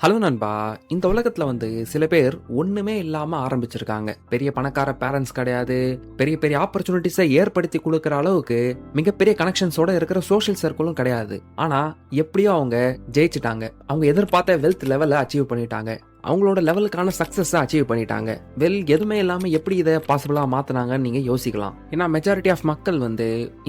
Hello நண்பா. இந்த உலகத்துல சில பேர் ஒண்ணுமே இல்லாம ஆரம்பிச்சிருக்காங்க. பெரிய பணக்கார பேரண்ட்ஸ் கிடையாது, பெரிய பெரிய ஆப்பர்ச்சுனிட்டிஸை ஏற்படுத்தி கொடுக்கற அளவுக்கு மிகப்பெரிய கனெக்ஷன்ஸோட இருக்கிற சோஷியல் சர்க்கிளும் கிடையாது. ஆனா எப்படியோ அவங்க ஜெயிச்சிட்டாங்க. அவங்க எதிர்பார்த்த வெல்த் லெவலை அச்சீவ் பண்ணிட்டாங்க. அவங்களோட லெவலுக்கான சக்சஸ் அச்சீவ் பண்ணிட்டாங்க. எதுவுமே இல்லாம எப்படி இதை பாசிபிளா மாத்தினாங்கன்னு நீங்க யோசிக்கலாம். ஏன்னா மெஜாரிட்டி ஆஃப் மக்கள்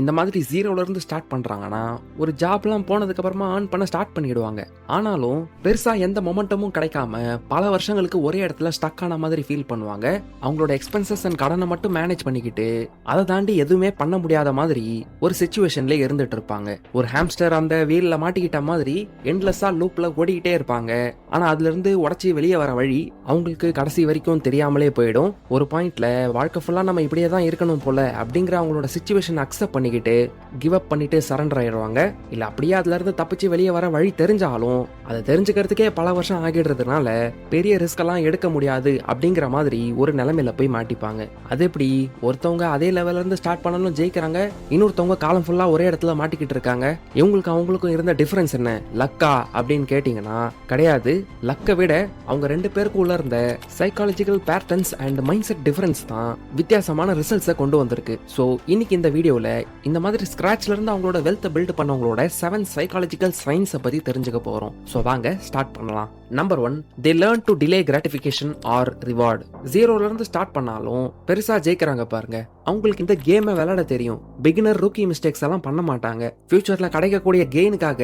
இந்த மாதிரி ஜீரோல இருந்து ஸ்டார்ட் பண்றாங்கன்னா ஒரு ஜாப்லாம் போனதுக்கு அப்புறமா ஏர்ன் பண்ண ஸ்டார்ட் பண்ணிடுவாங்க. ஆனாலும் பெருசா எந்த மொமெண்டமும் கிடைக்காம பல வருஷங்களுக்கு ஒரே இடத்துல ஸ்டக் ஆன மாதிரி ஃபீல் பண்ணுவாங்க. அவங்களோட எக்ஸ்பென்சஸ் அண்ட் கடனை மட்டும் மேனேஜ் பண்ணிக்கிட்டு அதை தாண்டி எதுவுமே பண்ண முடியாத மாதிரி ஒரு சிச்சுவேஷன்ல இருந்துட்டு இருப்பாங்க. ஒரு ஹாம்ஸ்டர் அந்த வீல்ல மாட்டிக்கிட்ட மாதிரி எண்ட்லெஸ்ஸா லூப்ல ஓடிக்கிட்டே இருப்பாங்க. ஆனா அதுல இருந்து உடச்சி வெளியே வர வழி அவங்களுக்கு கடைசி வரைக்கும் தெரியாமலே போயிடும். ஒரு பாயிண்ட்ல வாழ்க்கை ஃபுல்லா நம்ம இப்படியே தான் இருக்கணும் போல அப்படிங்கிற அவங்களோட சிச்சுவேஷன் அக்செப்ட் பண்ணிக்கிட்டு கிவ் அப் பண்ணிட்டு சரண்டர் ஆயிடுவாங்க. இல்ல அப்படியே அதுல இருந்து தப்பிச்சு வெளியே வர வழி தெரிஞ்சாலும் அதை தெரிஞ்சுக்கிறதுக்கே பல வருஷம் ஆகிடுறதுனால பெரிய ரிஸ்க் எல்லாம் எடுக்க முடியாது அப்படிங்கிற மாதிரி ஒரு நிலைமையில போய் மாட்டிப்பாங்க. அது எப்படி ஒருத்தவங்க அதே லெவல்ல இருந்து ஸ்டார்ட் பண்ணாலும் ஜெயிக்கிறாங்க, இன்னொருத்தவங்க காலம் ஃபுல்லா ஒரே இடத்துல மாட்டிக்கிட்டு இருக்காங்க. இவங்களுக்கு அவங்களுக்கும் இருந்த டிஃபரன்ஸ் என்ன? லக்கா அப்படின்னு கேட்டீங்கன்னா கிடையாது. லக்கை விட அவங்க ரெண்டு பேருக்கு உள்ள இருந்த psychological patterns and mind set difference தான் வித்தியாசமான ரிசல்ட்ஸை கொண்டு வந்திருக்கு. ஸோ இன்னைக்கு இந்த வீடியோல இந்த மாதிரி ஸ்கிராச்ல இருந்து அவங்களோட வெல்த் பில்ட் பண்ணவங்களோட 7 சைக்காலஜிக்கல் சயின்ஸை பத்தி தெரிஞ்சுக்க போறோம். ஸோ வாங்க ஸ்டார்ட் பண்ணலாம். Number 1, they learn to delay gratification or reward. ஜீரோல இருந்து ஸ்டார்ட் பண்ணாலும் பெருசா ஜெயிக்கிறாங்க பாருங்க. அவங்களுக்கு இந்த கேமை விளையாட தெரியும். பிகினர் ரூக்கி மிஸ்டேக்ஸ் எல்லாம் பண்ண மாட்டாங்க. ஃபியூச்சர்ல கிடைக்கக்கூடிய கெயினுக்காக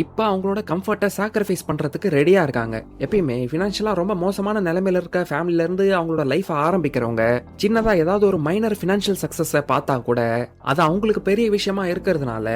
இப்ப அவங்களோட கம்ஃபர்ட்டை சாக்ரிஃபைஸ் பண்றதுக்கு ரெடியா இருக்காங்க. எப்பயுமே ஃபினான்ஷியலா ரொம்ப மோசமான நிலைமையில இருக்க ஃபேமிலில இருந்து அவங்களோட லைஃப் ஆரம்பிக்கிறவங்க சின்னதா ஏதாவது ஒரு மைனர் ஃபினான்ஷியல் சக்சஸை பார்த்தா கூட அது அவங்களுக்கு பெரிய விஷயமா இருக்கிறதுனால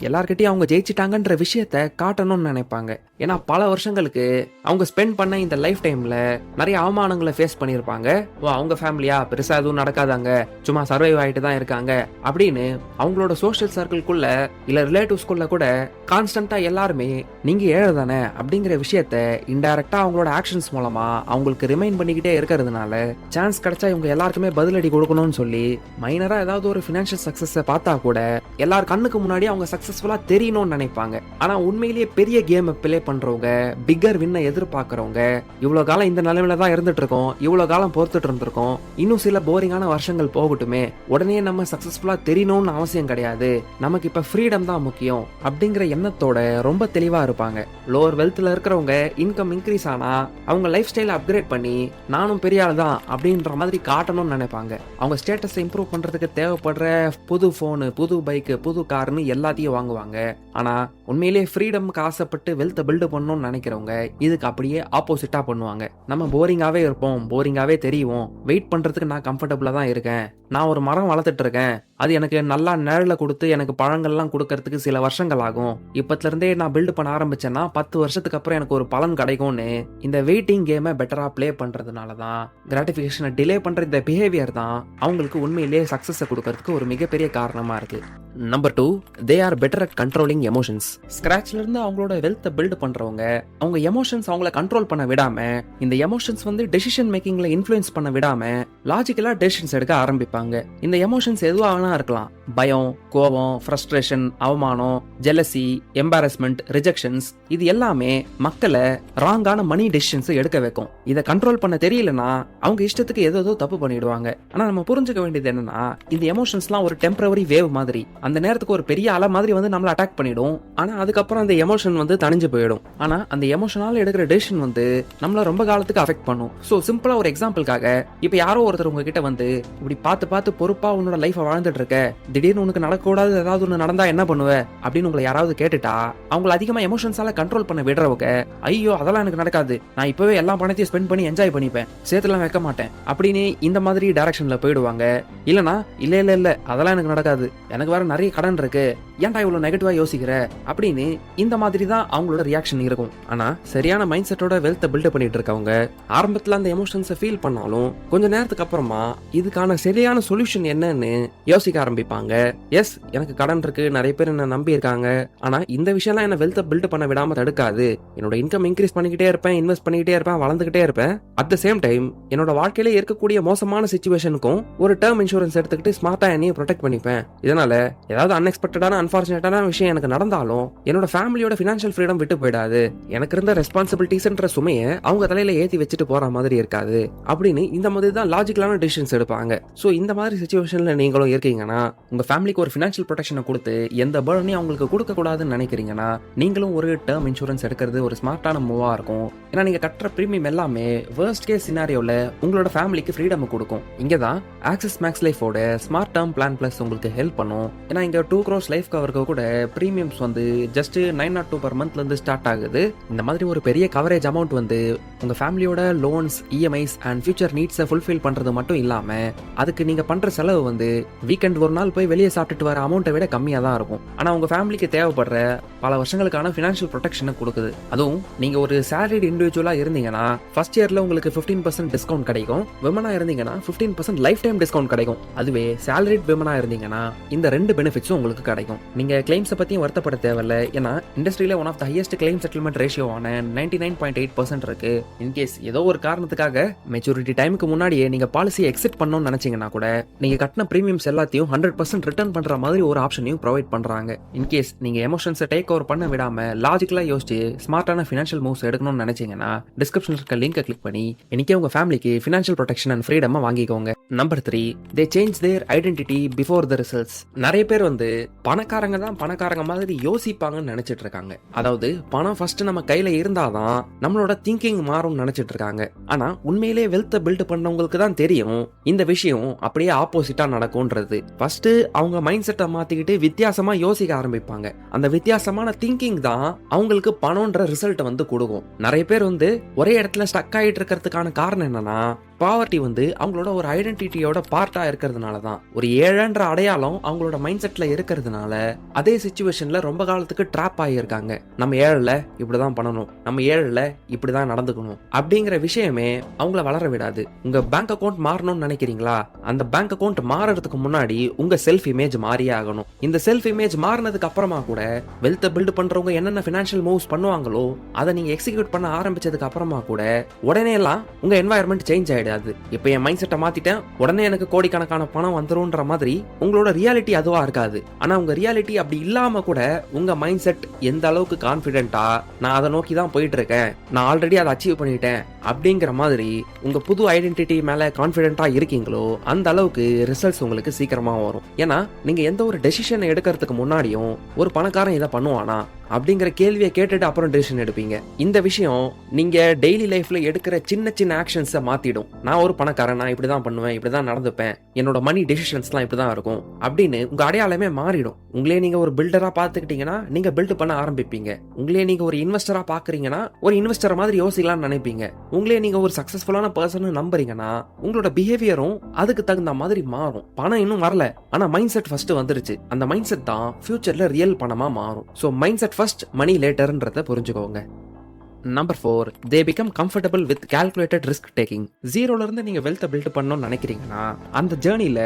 எல்லார்கிட்டயும் அவங்க ஜெயிச்சிட்டாங்கன்ற விஷயத்த காட்டணும்னு நினைப்பாங்க. ஏன்னா பல வருஷங்களுக்கு அவங்க ஸ்பெண்ட் பண்ண இந்த லைஃப் டைம்ல நிறைய அவமானங்களை ஃபேஸ் பண்ணியிருப்பாங்க. அவங்க ஃபேமிலியா பெருசா எதுவும் நடக்காதாங்க, சும்மா சர்வைவ் ஆயிட்டு தான் இருக்காங்க அப்படின்னு அவங்களோட சோஷியல் சர்க்கிள்குள்ள இல்ல ரிலேட்டிவ்ஸ்குள்ள கூட கான்ஸ்டன்டா எல்லாருமே நீங்க ஏழை தானே அப்படிங்கிற விஷயத்த இன்டைரக்டா அவங்களோட ஆக்ஷன்ஸ் மூலமா அவங்களுக்கு ரிமைண்ட் பண்ணிக்கிட்டே இருக்கிறதுனால சான்ஸ் கிடைச்சா இவங்க எல்லாருக்குமே பதிலடி கொடுக்கணும்னு சொல்லி மைனரா ஏதாவது ஒரு ஃபினான்ஷியல் சக்சஸ் பார்த்தா கூட எல்லார் கண்ணுக்கு முன்னாடி அவங்க சக்சஸ்ஃபுல்லா தெரியணும்னு நினைப்பாங்க. ஆனா உண்மையிலேயே பெரிய கேம் பிளே பண்றவங்க, பிக்கர் வின்னை எதிர்பார்க்கறவங்க, இவ்வளவு காலம் இந்த நிலைமையில தான் இருந்துட்டு இருக்கோம், இவ்வளவு காலம் பொறுத்துட்டு இருந்திருக்கோம், இன்னும் சில போரிங்கான வருஷங்கள் போகட்டுமே, உடனே நம்ம சக்சஸ்ஃபுல்லா தெரியணும்னு அவசியம் கிடையாது, நமக்கு இப்ப ஃப்ரீடம் தான் முக்கியம் அப்படிங்கிற எண்ணத்தோட ரொம்ப தெளிவா இருப்பாங்க. லோவர் வெல்த்ல இருக்கிறவங்க இன்கம் இன்க்ரீஸ் ஆனா அவங்க லைஃப் ஸ்டைலை அப்கிரேட் பண்ணி நானும் பெரிய ஆள் தான் அப்படின்ற மாதிரி காட்டணும்னு நினைப்பாங்க. அவங்க ஸ்டேட்டஸை இம்ப்ரூவ் பண்றதுக்கு தேவைப்படுற புது போனு, புது பைக்கு, புது கார்னு எல்லாத்தையும் வாங்குவாங்க. ஆனா உண்மையிலேயே ஃப்ரீடம்க்கு ஆசைப்பட்டு வெல்த்தை பில்டு பண்ணணும்னு நினைக்கிறவங்க இதுக்கு அப்படியே ஆப்போசிட்டா பண்ணுவாங்க. நம்ம போரிங்காவே இருப்போம், போரிங்காவே தெரியும், வெயிட் பண்றதுக்கு நான் கம்ஃபர்டபுளா தான் இருக்கேன், நான் ஒரு மரம் வளர்த்துட்டு இருக்கேன், அது எனக்கு நல்லா நிழல கொடுத்து எனக்கு பழங்கள்லாம் கொடுக்கறதுக்கு சில வருஷங்கள் ஆகும், இப்பத்துல இருந்தே நான் பில்டு பண்ண ஆரம்பிச்சேன்னா 10 வருஷத்துக்கு அப்புறம் எனக்கு ஒரு பலன் கிடைக்கும்னு இந்த வெயிட்டிங் கேமை பெட்டரா பிளே பண்றதுனாலதான் கிராட்டிபிகேஷனை டிலே பண்ற இந்த பிஹேவியர் தான் அவங்களுக்கு உண்மையிலேயே சக்சஸ் கொடுக்கறதுக்கு ஒரு மிகப்பெரிய காரணமா இருக்கு. Number 2, they are better at controlling emotions. ஸ்கிராச்ல இருந்து அவங்களோட வெல்த்தை பில்ட் பண்றவங்க அவங்க எமோஷன்ஸ் அவங்கள கண்ட்ரோல் பண்ண விடாம, இந்த எமோஷன்ஸ் டெசிஷன் மேக்கிங்ல இன்ஃப்ளூயன்ஸ் பண்ண விடாம லாஜிக்கலா டெசிஷன்ஸ் எடுக்க ஆரம்பிப்பாங்க. இந்த எமோஷன்ஸ் எதுவா வேணா இருக்கலாம். பயம், கோபம், ஃப்ரஸ்ட்ரேஷன், அவமானம், ஜெலசி, எம்பாரஸ்மெண்ட், ரிஜெக்ஷன்ஸ், இது எல்லாமே மக்களை ராங்கான மணி டெசிஷன்ஸ் எடுக்க வைக்கும். இதை கண்ட்ரோல் பண்ண தெரியலனா அவங்க இஷ்டத்துக்கு ஏதோ தப்பு பண்ணிடுவாங்க. ஆனா நம்ம புரிஞ்சுக்க வேண்டியது என்னன்னா இந்த எமோஷன்ஸ்லாம் ஒரு டெம்பரவரி வேவ் மாதிரி. அந்த நேரத்துக்கு ஒரு பெரிய அலை மாதிரி நம்மள அட்டாக் பண்ணிடும். ஆனா அதுக்கப்புறம் அந்த எமோஷன் தணிஞ்சு போயிடும். ஆனா அந்த எமோஷனால எடுக்கிற டெசிஷன் நம்மள ரொம்ப காலத்துக்கு அஃபெக்ட் பண்ணும். சோ சிம்பிளா ஒரு எக்ஸாம்பிளுக்காக இப்ப யாரோ ஒருத்தர் உங்ககிட்ட இப்படி பார்த்து பொறுப்பா உன்னோட லைஃப் வாழ்ந்துட்டு இருக்க, திடீர்னு உனக்கு நடக்கூடாது ஏதாவது ஒண்ணு நடந்தா என்ன பண்ணுவ அப்படின்னு உங்களை யாராவது கேட்டுட்டா அவங்களை அதிகமா எமோஷன்ஸால கண்ட்ரோல் பண்ண விடுறவங்க, ஐயோ அதெல்லாம் எனக்கு நடக்காது, நான் இப்பவே எல்லா பணத்தையும் ஸ்பெண்ட் பண்ணி என்ஜாய் பண்ணிப்பேன், சேர்த்துலாம் வைக்க மாட்டேன் அப்படின்னு இந்த மாதிரி டைரக்ஷன்ல போயிடுவாங்க. இல்லனா இல்ல அதெல்லாம் எனக்கு நடக்காது, எனக்கு வேற நிறைய கடன் இருக்கு, ஏன்டா இவ்வளவு நெகட்டிவா யோசிக்கிற அப்படின்னு இந்த மாதிரி தான் அவங்களோட ரியாக்ஷன் இருக்கும். ஆனா சரியான மைண்ட் செட்டோட வெல்த்தை பில்ட் பண்ணிட்டு இருக்கவங்க ஆரம்பத்துல அந்த எமோஷன்ஸை ஃபீல் பண்ணாலும் கொஞ்ச நேரத்துக்கு அப்புறமா இதுக்கான சரியான சொல்யூஷன் என்னன்னு யோசிக்க யோசிக்க ஆரம்பிப்பாங்க. எஸ், எனக்கு கடன் இருக்கு, நிறைய பேர் என்ன நம்பி இருக்காங்க, ஆனா இந்த விஷயம்லாம் என்ன வெல்த் பில்ட் பண்ண விடாம தடுக்காது. என்னோட இன்கம் இன்க்ரீஸ் பண்ணிக்கிட்டே இருப்பேன், இன்வெஸ்ட் பண்ணிக்கிட்டே இருப்பேன், வளர்ந்துகிட்டே இருப்பேன். அட் த சேம் டைம் என்னோட வாழ்க்கையில இருக்கக்கூடிய மோசமான சிச்சுவேஷனுக்கும் ஒரு டேர்ம் இன்சூரன்ஸ் எடுத்துக்கிட்டு ஸ்மார்ட்டா என்னையும் ப்ரொடெக்ட் பண்ணிப்பேன். இதனால ஏதாவது அன்எக்ஸ்பெக்டடான அன்பார்ச்சுனேட்டான விஷயம் எனக்கு நடந்தாலும் என்னோட ஃபேமிலியோட ஃபினான்ஷியல் ஃப்ரீடம் விட்டு போயிடாது. எனக்கு இருந்த ரெஸ்பான்சிபிலிட்டிஸ்ன்ற சுமையை அவங்க தலையில ஏத்தி வச்சுட்டு போற மாதிரி இருக்காது அப்படின்னு இந்த மாதிரி தான் லாஜிக்கலான டிசிஷன்ஸ் எடுப்பாங்க. ஸோ இந்த மாதிரி சிச்சுவேஷன்ல நீங்களும் இருக்கீங்கன்னா, உங்க ஃபேமிலிக்கு ஒரு ஃபினான்ஷியல் ப்ரொடெக்ஷனை கொடுத்து எந்த பர்டனையும் அவங்களுக்கு கொடுக்க கூடாதுன்னு நினைக்கிறீங்கன்னா, நீங்களும் ஒரு டேர்ம் இன்சூரன்ஸ் எடுக்கிறது ஒரு ஸ்மார்ட்டான மூவா இருக்கும். ஏன்னா நீங்க கட்டுற பிரீமியம் எல்லாமே வேர்ஸ்ட் கேஸ் சினாரியோல உங்களோட ஃபேமிலிக்கு ஃப்ரீடம் கொடுக்கும். இங்க தான் ஆக்சிஸ் மேக்ஸ் லைஃபோட ஸ்மார்ட் டேர்ம் பிளான் பிளஸ் உங்களுக்கு ஹெல்ப் பண்ணும். ஏன்னா இங்க 2 crores லைஃப் கவருக்கு கூட பிரீமியம்ஸ் வந்து ஜஸ்ட் 902 per monthல இருந்து ஸ்டார்ட் ஆகுது. இந்த மாதிரி ஒரு பெரிய கவரேஜ் அமௌண்ட் வந்து உங்க ஃபேமிலியோட லோன்ஸ், இஎம்ஐஸ் அண்ட் ஃபியூச்சர் நீட்ஸை ஃபுல்ஃபில் பண்றது மட்டும் இல்லாம அதுக்கு நீங்க பண்ற செலவு வந்து வீக்கெண்ட் ஒரு நாள் போய் வெளியே சாப்பிட்டுட்டு வர அமௌண்ட்டை விட கம்மியா தான் இருக்கும். ஆனா உங்க ஃபேமிலிக்கு தேவைப்படுற பல வருஷங்களுக்கான ஃபினான்ஷியல் ப்ரொடெக்ஷனை கொடுக்குது. அதுவும் நீங்க ஒரு சேலரிட் இண்டிவிஜுவலா இருந்தீங்கன்னா ஃபர்ஸ்ட் இயர்ல உங்களுக்கு 15% டிஸ்கவுண்ட் கிடைக்கும். விமனா இருந்தீங்கன்னா 15% லைஃப் டைம் டிஸ்கவுண்ட் கிடைக்கும். அதுவே சேலரிட் விமனா இருந்தீங்கன்னா இந்த 2 பெனிஃபிட்ஸும் உங்களுக்கு கிடைக்கும். நீங்க கிளைம்ஸை பத்தியும் வருத்தப்பட தேவையில்ல. ஏன்னா இண்டஸ்ட்ரியில one of the highest claim settlement ரேஷியோவான 99.8% இருக்கு. இன்கேஸ் ஏதோ ஒரு காரணத்துக்காக மெச்சூரிட்டி டைமுக்கு முன்னாடியே நீங்க பாலிசி எக்ஸிட் பண்ணணும்னு நினைச்சீங்கன்னா கூட நீங்க கட்டின பிரீமியம்ஸ் எல்லாத்தையும் 100% ரிட்டர்ன் பண்ற மாதிரி ஒரு ஆப்ஷனையும் ப்ரொவைட் பண்றாங்க. இன்கேஸ் நீங்க எமோஷன்ஸை டேக் ஓவர் பண்ண விடாம லாஜிக்கலா யோசிச்சு ஸ்மார்ட்டான ஃபினான்ஷியல் மூவ்ஸ் எடுக்கணும்னு நினைச்சீங்கன்னா டிஸ்கிரிப்ஷன்ல இருக்க லிங்கை கிளிக் பண்ணி இன்னைக்கே உங்க ஃபேமிலிக்கு ஃபினான்ஷியல் ப்ரொடெக்ஷன் அண்ட் ஃப்ரீடம் வாங்கிக்கோங்க. Number 3, they change their identity before the results. நிறைய பேர் வந்து பணக்காரங்க தான் பணக்காரங்க மாதிரி யோசிப்பாங்கன்னு நினைச்சிட்டு இருக்காங்க. அதாவது பணம் ஃபர்ஸ்ட் நம்ம கையில இருந்தாதான் நம்மளோட திங்கிங் மாறும்னு நினைச்சிட்டு இருக்காங்க. ஆனா உண்மையிலே வெல்த்தை பில்ட் பண்ணவங்களுக்கு தான் தெரியும் இந்த விஷயம் அப்படியே ஆப்போசிட்டா நடக்கும்ன்றது. ஃபர்ஸ்ட் அவங்க மைண்ட் செட்டை மாத்திக்கிட்டு வித்தியாசமா யோசிக்க ஆரம்பிப்பாங்க. அந்த வித்தியாசமான திங்கிங் தான் அவங்களுக்கு பணம்ன்ற ரிசல்ட் வந்து கொடுக்கும். நிறைய பேர் வந்து ஒரே இடத்துல ஸ்டக் ஆகிட்டு இருக்கிறதுக்கான காரணம் என்னன்னா, பாவர்ட்டி வந்து அவங்களோட ஒரு ஐடென்டிட்டியோட பார்ட்டா இருக்கிறதுனால தான். ஒரு ஏழைன்ற அடையாளம் அவங்களோட மைண்ட் செட்ல இருக்கிறதுனால அதே சிச்சுவேஷன்ல ரொம்ப காலத்துக்கு ட்ராப் ஆகியிருக்காங்க. நம்ம ஏழை இப்படிதான் பண்ணணும், நம்ம ஏழை இப்படிதான் நடந்துக்கணும் அப்படிங்கிற விஷயமே அவங்கள வளர விடாது. உங்க பேங்க் அக்கௌண்ட் மாறணும்னு நினைக்கிறீங்களா? அந்த பேங்க் அக்கௌண்ட் மாறதுக்கு முன்னாடி உங்க செல்ஃப் இமேஜ் மாறியே ஆகணும். இந்த செல்ஃப் இமேஜ் மாறினதுக்கு அப்புறமா கூட வெல்த் பில்ட் பண்றவங்க என்னென்ன ஃபினான்ஷியல் மூவ்ஸ் பண்ணுவாங்களோ அதை நீங்க எக்ஸிக்யூட் பண்ண ஆரம்பிச்சதுக்கு அப்புறமா கூட உடனே எல்லாம் உங்க என்வாயர்மெண்ட் சேஞ்ச் ஆயிடும். இப்ப என் மைண்ட் செட்டை மாத்திட்டேன், உடனே எனக்கு கோடிக்கணக்கான பணம் வந்துரும்ன்ற மாதிரி உங்களோட ரியாலிட்டி அதுவா இருக்காது. ஆனா உங்க ரியாலிட்டி அப்படி இல்லாம கூட உங்க மைண்ட் செட் எந்த அளவுக்கு கான்பிடென்ட்டா நான் அதை நோக்கி தான் போயிட்டு இருக்கேன், நான் ஆல்ரெடி அதை அச்சீவ் பண்ணிட்டேன் அப்படிங்கிற மாதிரி உங்க புது ஐடென்டிட்டி மேல கான்பிடென்ட்டா இருக்கீங்களோ அந்த அளவுக்கு ரிசல்ட்ஸ் உங்களுக்கு சீக்கிரமா வரும். ஏன்னா நீங்க எந்த ஒரு டெசிஷன் எடுக்கிறதுக்கு முன்னாடியும் ஒரு பணக்காரன் இதை பண்ணுவானா அப்படிங்கிற கேள்வியை கேட்டுட்டு அப்புறம் டெசிஷன் எடுப்பீங்க. இந்த விஷயம் நீங்க டெய்லி லைஃப்ல எடுக்கிற சின்ன சின்ன ஆக்ஷன்ஸை மாத்திடும். நான் ஒரு பணக்காரன், நான் இப்படிதான் பண்ணுவேன், இப்படிதான் நடந்துப்பேன், என்னோட மணி டெசிஷன்ஸ்லாம் இப்படிதான் இருக்கும் அப்படின்னு உங்க அடையாளமே மாறிடும். உங்களே நீங்க ஒரு பில்டரா பாத்துக்கிட்டீங்கன்னா நீங்க பில்ட் பண்ண ஆரம்பிப்பீங்க. உங்களே நீங்க ஒரு இன்வெஸ்டரா பாக்குறீங்கன்னா ஒரு இன்வெஸ்டர் மாதிரி யோசிக்கலாம்னு நினைப்பீங்க. உங்களே நீங்க ஒரு சக்சஸ்ஃபுல்லான பர்சன் நம்புறீங்கன்னா உங்களோட பிஹேவியரும் அதுக்கு தகுந்த மாதிரி மாறும். பணம் இன்னும் வரல, ஆனா மைண்ட் செட் ஃபர்ஸ்ட் வந்துருச்சு. அந்த மைண்ட் செட் தான் ஃபியூச்சர்ல ரியல் பணமா மாறும். சோ மைண்ட் செட் ஃபர்ஸ்ட், மணி லேட்டர்ன்றத புரிஞ்சுக்கோங்க. Number 4, they become comfortable with calculated risk taking. ஜீரோல இருந்து நீங்க வெல்த் பில்ட் பண்ணணும்னு நினைக்கிறீங்கன்னா அந்த ஜேர்னில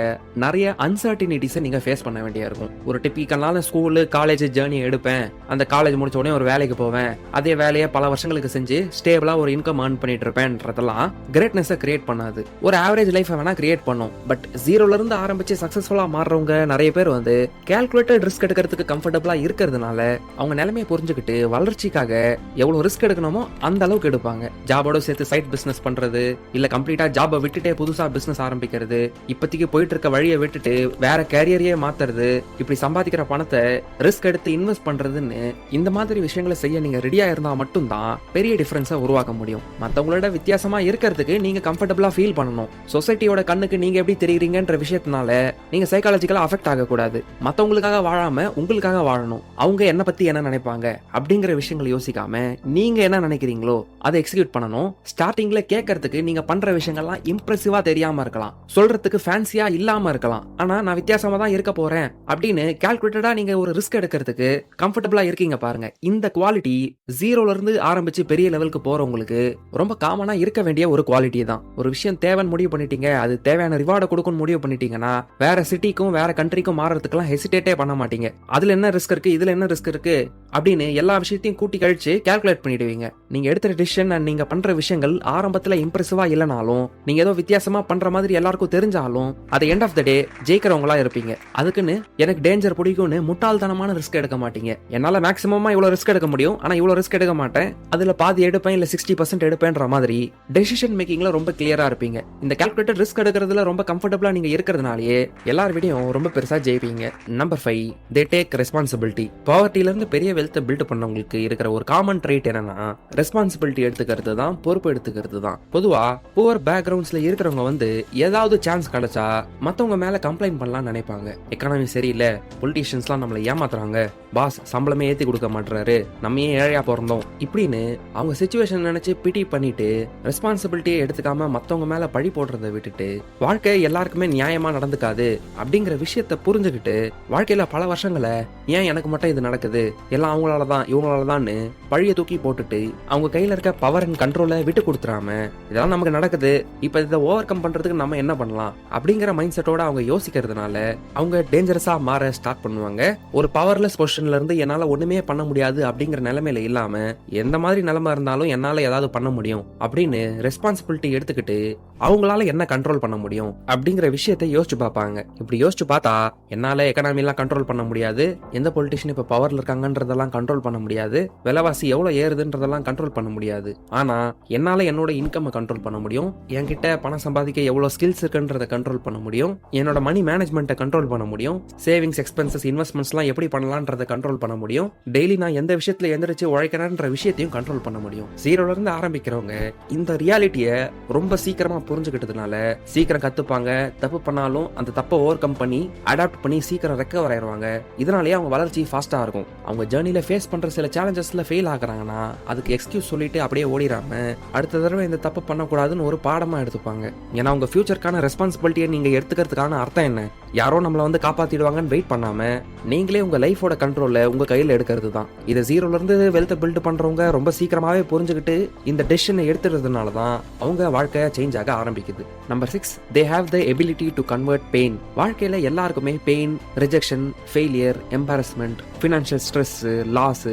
நிறைய அன்சர்டினிட்டிஸை நீங்க ஃபேஸ் பண்ண வேண்டியா இருக்கும். ஒரு டிப்பிக்கலான ஸ்கூல் காலேஜ் ஜேர்னி எடுப்பேன், அந்த காலேஜ் முடிச்ச உடனே ஒரு வேலைக்கு போவேன், அதே வேலையை பல வருஷங்களுக்கு செஞ்சு ஸ்டேபிளா ஒரு இன்கம் ஏர்ன் பண்ணிட்டு இருப்பேன்றதெல்லாம் கிரேட்னஸை கிரியேட் பண்ணாது. ஒரு ஆவரேஜ் லைஃபை வேணா கிரியேட் பண்ணும். பட் ஜீரோல இருந்து ஆரம்பிச்சு சக்சஸ்ஃபுல்லா மாறுறவங்க நிறைய பேர் வந்து கால்குலேட்டட் ரிஸ்க் எடுக்கிறதுக்கு கம்ஃபர்டபுளா இருக்கிறதுனால அவங்க நிலைமையை புரிஞ்சுக்கிட்டு வளர்ச்சிக்காக எவ்வளவு ரிஸ்க் எடுக்கணுமோ அந்த அளவுக்கு எடுப்பாங்க. ஜாபோட சேர்த்து சைட் பிசினஸ் பண்றது, இல்ல கம்ப்ளீட்டா ஜாபை விட்டுட்டே புதுசா பிசினஸ் ஆரம்பிக்கிறது, இப்போதைக்கு போயிட்டு இருக்க வழியை விட்டுட்டு வேற கேரியரையே மாத்துறது, இப்படி சம்பாதிக்கிற பணத்தை ரிஸ்க் எடுத்து இன்வெஸ்ட் பண்றதுன்னு இந்த மாதிரி விஷயங்களை செய்ய நீங்க ரெடியா இருந்தா மட்டும்தான் பெரிய டிஃபரன்ஸை உருவாக்க முடியும். மற்றவங்களோட வித்தியாசமா இருக்கிறதுக்கு நீங்க கம்ஃபர்டபுளா ஃபீல் பண்ணணும். சொசைட்டியோட கண்ணுக்கு நீங்க எப்படி தெரியுறீங்கன்ற விஷயத்தினால நீங்க சைக்காலஜிக்கலா அஃபெக்ட் ஆகக்கூடாது. மற்றவங்களுக்காக வாழாம உங்களுக்காக வாழணும். அவங்க என்ன பத்தி என்ன நினைப்பாங்க அப்படிங்கிற விஷயங்களை யோசிக்காம நீங்க என்ன நினைக்கிறீங்களோ அதை எக்ஸிக்யூட் பண்ணணும். ஸ்டார்டிங்ல கேட்கறதுக்கு நீங்க பண்ற விஷயங்கள்லாம் இம்ப்ரெசிவா தெரியாம இருக்கலாம், சொல்றதுக்கு ஃபேன்சியா இல்லாம இருக்கலாம். ஆனா நான் வித்தியாசமா தான் இருக்க போறேன் அப்படின்னு கால்குலேட்டடா நீங்க ஒரு ரிஸ்க் எடுக்கிறதுக்கு கம்ஃபர்டபுளா இருக்கீங்க பாருங்க. இந்த குவாலிட்டி ஜீரோல இருந்து ஆரம்பிச்சு பெரிய லெவலுக்கு போறவங்களுக்கு ரொம்ப காமனா இருக்க வேண்டிய ஒரு குவாலிட்டி தான். ஒரு விஷயம் தேவைன்னு முடிவு பண்ணிட்டீங்க, அது தேவையான ரிவார்டை கொடுக்கணும் முடிவு பண்ணிட்டீங்கன்னா வேற சிட்டிக்கும் வேற கண்ட்ரிக்கும் மாறதுக்குலாம் ஹெசிடேட்டே பண்ண மாட்டீங்க. அதுல என்ன ரிஸ்க் இருக்கு, இதுல என்ன ரிஸ்க் இருக்கு அப்படின்னு எல்லா விஷயத்தையும் கூட்டி கழிச்சு கால்குலேட் பண்ணிடுவீங்க. நீங்க எடுத்த டிசிஷன் அண்ட் நீங்க பண்ற விஷயங்கள் ஆரம்பத்துல இம்ப்ரெசிவா இல்லனாலும், நீங்க ஏதோ வித்தியாசமா பண்ற மாதிரி எல்லாருக்கும் தெரிஞ்சாலும், அது எண்ட் ஆஃப் த டே ஜெயிக்கிறவங்களா இருப்பீங்க. அதுக்குன்னு எனக்கு டேஞ்சர் பிடிக்கும்னு முட்டாள்தனமான ரிஸ்க் எடுக்க மாட்டீங்க. என்னால மேக்ஸிமமா இவ்வளவு ரிஸ்க் எடுக்க முடியும், ஆனா இவ்வளவு ரிஸ்க் எடுக்க மாட்டேன், அதுல பாதி எடுப்பேன் இல்ல 60% எடுப்பேன்ற மாதிரி டெசிஷன் மேக்கிங்ல ரொம்ப கிளியரா இருப்பீங்க. இந்த கால்குலேட்டட் ரிஸ்க் எடுக்கிறதுல ரொம்ப கம்ஃபர்டபுளா நீங்க இருக்கிறதுனாலயே எல்லார் விடையும் ரொம்ப பெருசா ஜெயிப்பீங்க. Number 5, they take responsibility. பாவர்ட்டில இருந்து பெரிய வெல்த் பில்ட் பண்ணவங்களுக்கு இருக்கிற ஒரு காமன் ட்ரைட் என்னன்னா ரெஸ்பான்சிபிலிட்டி எடுத்துக்கிறது தான், பொறுப்பு எடுத்துக்கிறது தான். பொதுவா புவர் பேக்ரவுண்ட்ஸ்ல இருக்கிறவங்க வந்து ஏதாவது சான்ஸ் கிடைச்சா மத்தவங்க மேல கம்ப்ளைண்ட் பண்ணலாம் நினைப்பாங்க. எக்கானமி சரியில்லை, பொலிட்டீஷியன்ஸ்லாம் நம்மளை ஏமாத்துறாங்க, பாஸ் சம்பளமே ஏத்தி கொடுக்க மாட்டாரு, நம்ம ஏன் ஏழையா பிறந்தோம் இப்படின்னு அவங்க சிச்சுவேஷன் நினைச்சு பிடி பண்ணிட்டு ரெஸ்பான்சிபிலிட்டியை எடுத்துக்காம மத்தவங்க மேல பழி போடுறதை விட்டுட்டு வாழ்க்கை எல்லாருக்குமே நியாயமா நடந்துக்காது அப்படிங்கிற விஷயத்த புரிஞ்சுக்கிட்டு வாழ்க்கையில பல வருஷங்களை ஏன் எனக்கு மட்டும் இது நடக்குது, எல்லாம் அவங்களாலதான் இவங்களாலதான்னு பழிய தூக்கி போட்டுட்டு அவங்க கையில இருக்க பவர் அண்ட் கண்ட்ரோலை விட்டு கொடுத்துறாம இதெல்லாம் நமக்கு நடக்குது, இப்ப இதை ஓவர் கம் பண்றதுக்கு நம்ம என்ன பண்ணலாம் அப்படிங்கிற மைண்ட் செட்டோட அவங்க யோசிக்கிறதுனால அவங்க டேஞ்சரஸா மாற ஸ்டார்ட் பண்ணுவாங்க. ஒரு பவர்லெஸ் பொசிஷன்ல இருந்து என்னால ஒண்ணுமே பண்ண முடியாது அப்படிங்கிற நிலைமையில இல்லாம எந்த மாதிரி நிலைமை இருந்தாலும் என்னால ஏதாவது பண்ண முடியும் அப்படின்னு ரெஸ்பான்சிபிலிட்டி எடுத்துக்கிட்டு அவங்களால என்ன கண்ட்ரோல் பண்ண முடியும் அப்படிங்கிற விஷயத்தை யோசிச்சு பார்ப்பாங்க. இப்படி யோசிச்சு பார்த்தா என்னால எக்கனாமி எல்லாம் கண்ட்ரோல் பண்ண முடியாது, எந்த பொலிட்டிஷியன் இப்ப பவர்ல இருக்காங்கன்றதெல்லாம் கண்ட்ரோல் பண்ண முடியாது, விலைவாசி எவ்வளவு ஏறுதுன்றதெல்லாம் கண்ட்ரோல் பண்ண முடியாது, ஆனா என்னால என்னோட இன்கம் கண்ட்ரோல் பண்ண முடியும், என்கிட்ட பணம் சம்பாதிக்க எவ்வளவு ஸ்கில்ஸ் இருக்குன்றத கண்ட்ரோல் பண்ண முடியும், என்னோட மணி மேனேஜ்மெண்ட்டை கண்ட்ரோல் பண்ண முடியும், சேவிங்ஸ் எக்ஸ்பென்சஸ் இன்வெஸ்ட்மெண்ட்ஸ்லாம் எப்படி பண்ணலாம்ன்றத கண்ட்ரோல் பண்ண முடியும், டெய்லி நான் எந்த விஷயத்துல எந்திரிச்சு உழைக்கிறேன்ற விஷயத்தையும் கண்ட்ரோல் பண்ண முடியும். ஜீரோல இருந்து ஆரம்பிக்கிறவங்க இந்த ரியாலிட்டியை ரொம்ப சீக்கிரமா புரிஞ்சுக்கிட்டதுனால சீக்கிரம் கத்துப்பாங்க. தப்பு பண்ணாலும் அந்த தப்பை ஓவர் கம் பண்ணி அடாப்ட் பண்ணி சீக்கிரம் ரெக்கவர் ஆயிடுவாங்க. இதனாலேயே அவங்க வளர்ச்சி ஃபாஸ்டா இருக்கும். அவங்க ஜேர்னில ஃபேஸ் பண்ற சில சேலஞ்சஸ்ல ஃபெயில் ஆகுறாங்கன்னா அதுக்கு எக்ஸ்கியூஸ் சொல்லிட்டு அப்படியே ஓடிடாம அடுத்த தடவை இந்த தப்பு பண்ணக்கூடாதுன்னு ஒரு பாடமா எடுத்துப்பாங்க. ஏன்னா உங்க ஃபியூச்சருக்கான ரெஸ்பான்சிபிலிட்டியை நீங்க எடுத்துக்கிறதுக்கான அர்த்தம் என்ன, யாரோ நம்மள வந்து காப்பாத்திடுவாங்கன்னு வெயிட் பண்ணாம நீங்களே உங்க லைஃபோட கண்ட்ரோல்ல உங்க கையில எடுக்கிறது தான். இதை ஜீரோல இருந்து வெல்த் பில்ட் பண்றவங்க ரொம்ப சீக்கிரமாவே புரிஞ்சுக்கிட்டு இந்த டெசிஷனை எடுத்துறதுனால தான் அவங்க வாழ்க்கைய சேஞ்ச் ஆக ஆரம்பிக்குது. Number 6, they have the ability to convert pain. வாழ்க்கையில எல்லாருக்குமே pain, rejection, failure, embarrassment, financial stress, loss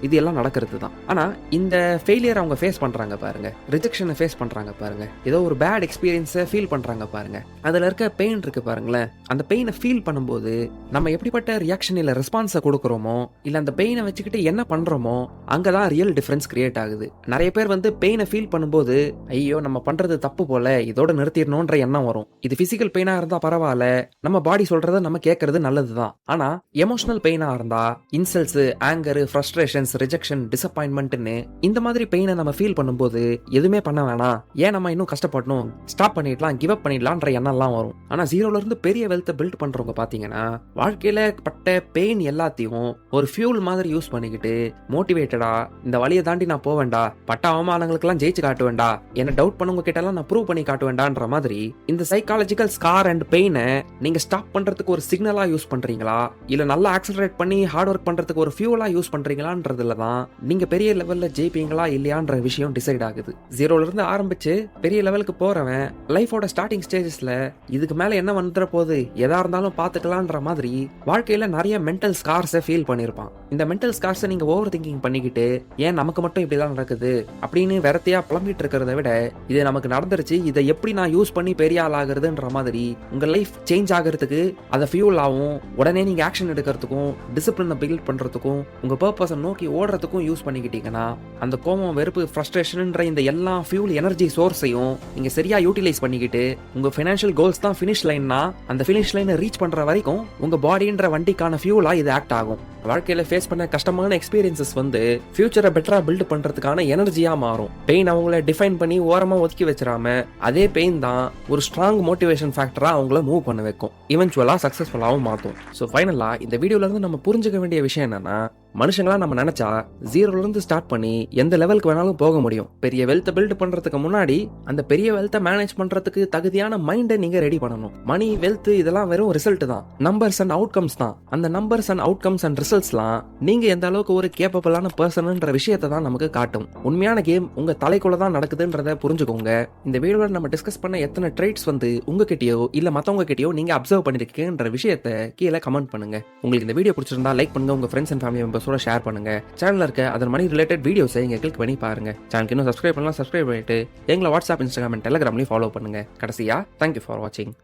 இது எல்லாம் நடக்கிறது தான். ஆனா இந்த ஃபெயிலியர் அவங்க ஃபேஸ் பண்றாங்க பாருங்க, ரிஜெக்ஷனை ஃபேஸ் பண்றாங்க பாருங்க, ஏதோ ஒரு பேட் எக்ஸ்பீரியன்ஸை ஃபீல் பண்றாங்க பாருங்க, அதுல இருக்க பெயின் இருக்கு பாருங்களேன். அந்த பெயினை ஃபீல் பண்ணும்போது நம்ம எப்படிப்பட்ட ரியாக்ஷன் இல்ல ரெஸ்பான்ஸை கொடுக்குறோமோ இல்ல அந்த பெயினை வச்சுக்கிட்டு என்ன பண்றோமோ அங்கதான் ரியல் டிஃபரன்ஸ் கிரியேட் ஆகுது. நிறைய பேர் வந்து பெயினை ஃபீல் பண்ணும்போது ஐயோ நம்ம பண்றது தப்பு போல, இதோட நிறுத்திடணும்ன்ற எண்ணம் வரும். இது பிசிக்கல் பெயினா இருந்தா பரவாயில்ல, நம்ம பாடி சொல்றத நம்ம கேட்கறது நல்லதுதான். ஆனா எமோஷனல் பெயினா இருந்தா இன்சல்ட்ஸ், ஆங்கர், ஃப்ரஸ்ட்ரேஷன்ஸ், ரிஜெக்ஷன், டிசப்பாயின்மெண்ட்னு இந்த மாதிரி பெயினை நம்ம ஃபீல் பண்ணும்போது எதுவுமே பண்ண வேணாம், ஏன் நம்ம இன்னும் கஷ்டப்படணும், ஸ்டாப் பண்ணிடலாம், கிவ் அப் பண்ணிடலாம்ன்ற எண்ணம்லாம் வரும். ஆனா ஜீரோல இருந்து பெரிய வெல்த்தை பில்ட் பண்றவங்க பாத்தீங்கன்னா வாழ்க்கையில பட்ட பெயின் எல்லாத்தையும் ஒரு ஃபியூல் மாதிரி யூஸ் பண்ணிக்கிட்டு மோட்டிவேட்டடா இந்த வழியை தாண்டி நான் போவேண்டா, பட்ட அவமானங்களுக்கெல்லாம் ஜெயிச்சு காட்டுவேண்டா, என்ன டவுட் பண்ணவங்க கிட்ட எல்லாம் நான் ப்ரூவ் பண்ணி காட்டுவேண்டான்ற மாதிரி இந்த சைக்காலஜிக்கல் ஸ்கார் அண்ட் பெயினை நீங்க ஸ்டாப் பண்றதுக்கு ஒரு சிக்னலா யூஸ் பண்றீங்களா இல்ல நல்லா ஆக்சலரேட் பண்ணி ஹார்ட் ஒர்க் பண்றதுக்கு ஒரு ஃபியூலா யூஸ் பண்றீங்களான்றதுல தான் நீங்க பெரிய லெவல்ல ஜெயிப்பீங்களா இல்லையான்ற விஷயம் டிசைட் ஆகுது. ஜீரோல இருந்து ஆரம்பிச்சு பெரிய லெவலுக்கு போறவன் லைஃபோட ஸ்டார்டிங் ஸ்டேஜஸ்ல இதுக்கு மேல என்ன வந்துற போது எதா இருந்தாலும் பாத்துக்கலான்ற மாதிரி வாழ்க்கையில நிறைய மென்டல் ஸ்கார்ஸை ஃபீல் பண்ணிருப்பான். இந்த மென்டல் ஸ்கார்ஸை நீங்க ஓவர் திங்கிங் பண்ணிக்கிட்டு ஏன் நமக்கு மட்டும் இப்படிதான் நடக்குது அப்படின்னு வெறத்தையா புலம்பிட்டு இருக்கிறத விட இது நமக்கு நடந்துருச்சு, இதை எப்படி நான் யூஸ் பண்ணி பெரிய ஆள் ஆகுறதுன்ற மாதிரி உங்க லைஃப் சேஞ்ச் ஆகிறதுக்கு அதை ஃபியூல் ஆகும். உடனே நீங்க ஆக்ஷன் எடுக்கிறதுக்கும் டிசிப்ளினை பில்ட் பண்றதுக்கும் உங்க பர்பஸை நோக்கி ஓடுறதுக்கும் யூஸ் பண்ணிக்கிட்டீங்கன்னா அந்த கோபம், வெறுப்பு, ஃப்ரஸ்ட்ரேஷன்ன்ற இந்த எல்லா ஃபியூல் எனர்ஜி சோர்ஸையும் நீங்க சரியா யூட்டிலைஸ் பண்ணிக்கிட்டு உங்க ஃபைனான்ஷியல் கோல்ஸ் தான் ஃபினிஷ் லைன்னா அந்த ஃபினிஷ் லைனை ரீச் பண்ற வரைக்கும் உங்க பாடின்ற வண்டிக்கான ஃபியூலா இது ஆக்ட் ஆகும். வாழ்க்கையில ஃபேஸ் பண்ண கஷ்டமான எக்ஸ்பீரியன்சஸ் வந்து ஃபியூச்சரை பெட்டரா பில்ட் பண்றதுக்கான எனர்ஜியா மாறும். பெயின் அவங்கள டிஃபைன் பண்ணி ஓரமா ஒதுக்கி வச்சிடாம அதே பெயின் தான் ஒரு ஸ்ட்ராங் மோட்டிவேஷன் ஃபேக்டரா அவங்கள மூவ் பண்ண வைக்கும், இவென்ச்சுவலா சக்சஸ்ஃபுல்லாவும் மாத்தும். ஸோ ஃபைனலா இந்த வீடியோல இருந்து நம்ம புரிஞ்சுக்க வேண்டிய விஷயம் என்னன்னா மனுஷங்களா நம்ம நினைச்சா ஜீரோல இருந்து ஸ்டார்ட் பண்ணி எந்த லெவலுக்கு வேணாலும் போக முடியும். பெரிய வெல்த் பில்ட் பண்றதுக்கு முன்னாடி அந்த பெரிய வெல்த்தை மேனேஜ் பண்றதுக்கு தகுதியான மைண்டை நீங்க ரெடி பண்ணணும். மணி, வெல்த் இதெல்லாம் வெறும் ரிசல்ட் தான், நம்பர்ஸ் அண்ட் அவுட்கம்ஸ் தான். அந்த நம்பர்ஸ் அண்ட் அவுட்கம்ஸ் அண்ட் ரிசல்ட்ஸ்லாம் நீங்க எந்த அளவுக்கு ஒரு கேப்பபிளான பர்சன்ன்ற விஷயத்தை தான் நமக்கு காட்டும். உண்மையான கேம் உங்க தலைக்குள்ள தான் நடக்குதுன்றத புரிஞ்சுக்கோங்க. இந்த வீடியோல நம்ம டிஸ்கஸ் பண்ண எத்தனை ட்ரைட்ஸ் வந்து உங்ககிட்டயோ இல்ல மத்தவங்க கிட்டயோ நீங்க அப்சர்வ் பண்ணிருக்கீங்கன்ற விஷயத்தை கீழே கமெண்ட் பண்ணுங்க. உங்களுக்கு இந்த வீடியோ பிடிச்சிருந்தா லைக் பண்ணுங்க, உங்க ஃப்ரெண்ட்ஸ் அண்ட் ஃபேமிலி மெம்பர்ஸோட ஷேர் பண்ணுங்க. சேனல்ல இருக்க அதர் மணி ரிலேட்டட் வீடியோஸை இங்க கிளிக் பண்ணி பாருங்க. சேனலுக்கு இன்னும் சப்ஸ்கிரைப் பண்ணலாம், சப்ஸ்கிரைப் பண்ணிட்டு எங்களை வாட்ஸ்அப், இன்ஸ்டாகிராம் அண்ட் டெலிகிராம்லயும் ஃபாலோ பண்ணுங்க. கடைசியா தேங்க்யூ ஃபார் வாட்சிங்.